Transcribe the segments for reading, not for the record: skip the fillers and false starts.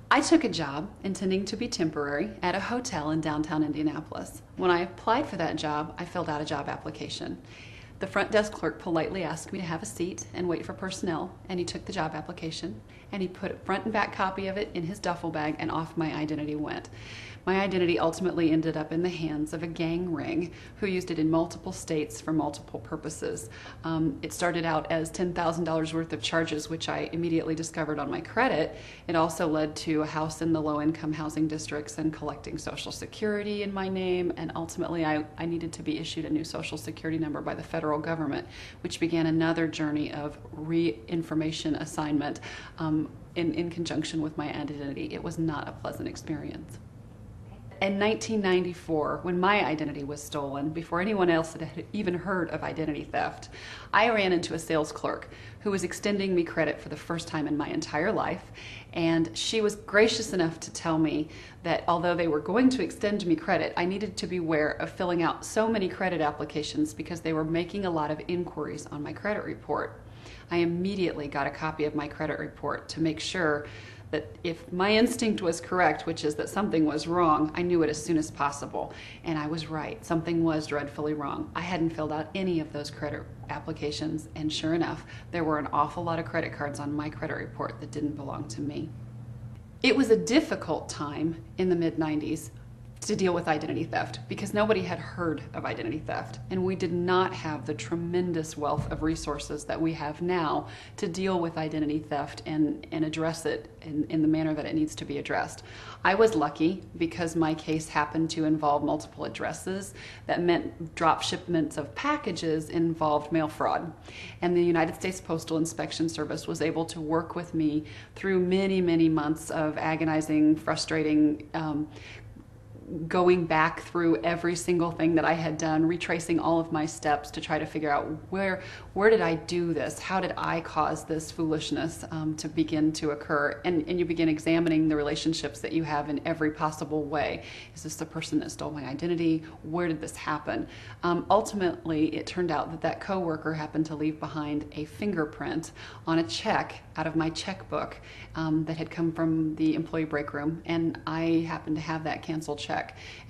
I took a job intending to be temporary at a hotel in downtown Indianapolis. When I applied for that job, I filled out a job application. The front desk clerk politely asked me to have a seat and wait for personnel, and he took the job application and he put a front and back copy of it in his duffel bag, and off my identity went. My identity ultimately ended up in the hands of a gang ring who used it in multiple states for multiple purposes. It started out as $10,000 worth of charges, which I immediately discovered on my credit. It also led to a house in the low-income housing districts and collecting Social Security in my name, and ultimately I needed to be issued a new Social Security number by the federal government, which began another journey of re-information assignment in conjunction with my identity. It was not a pleasant experience. In 1994, when my identity was stolen, before anyone else had even heard of identity theft, I ran into a sales clerk who was extending me credit for the first time in my entire life, and she was gracious enough to tell me that although they were going to extend me credit, I needed to beware of filling out so many credit applications because they were making a lot of inquiries on my credit report. I immediately got a copy of my credit report to make sure that if my instinct was correct, which is that something was wrong, I knew it as soon as possible. And I was right. Something was dreadfully wrong. I hadn't filled out any of those credit applications, and sure enough, there were an awful lot of credit cards on my credit report that didn't belong to me. It was a difficult time in the mid-90s to deal with identity theft because nobody had heard of identity theft, and we did not have the tremendous wealth of resources that we have now to deal with identity theft and address it in the manner that it needs to be addressed. I was lucky because my case happened to involve multiple addresses. That meant drop shipments of packages involved mail fraud, and the United States Postal Inspection Service was able to work with me through many, many months of agonizing, frustrating going back through every single thing that I had done, retracing all of my steps to try to figure out where did I do this? How did I cause this foolishness to begin to occur? And you begin examining the relationships that you have in every possible way. Is this the person that stole my identity? Where did this happen? Ultimately, it turned out that that coworker happened to leave behind a fingerprint on a check out of my checkbook that had come from the employee break room, and I happened to have that canceled check.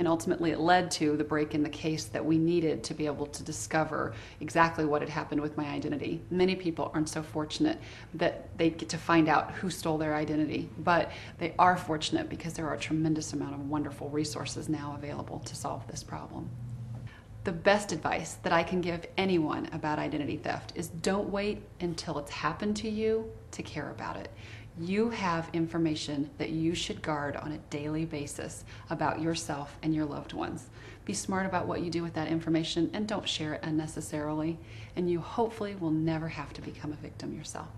And ultimately it led to the break in the case that we needed to be able to discover exactly what had happened with my identity. Many people aren't so fortunate that they get to find out who stole their identity, but they are fortunate because there are a tremendous amount of wonderful resources now available to solve this problem. The best advice that I can give anyone about identity theft is don't wait until it's happened to you to care about it. You have information that you should guard on a daily basis about yourself and your loved ones. Be smart about what you do with that information and don't share it unnecessarily, and you hopefully will never have to become a victim yourself.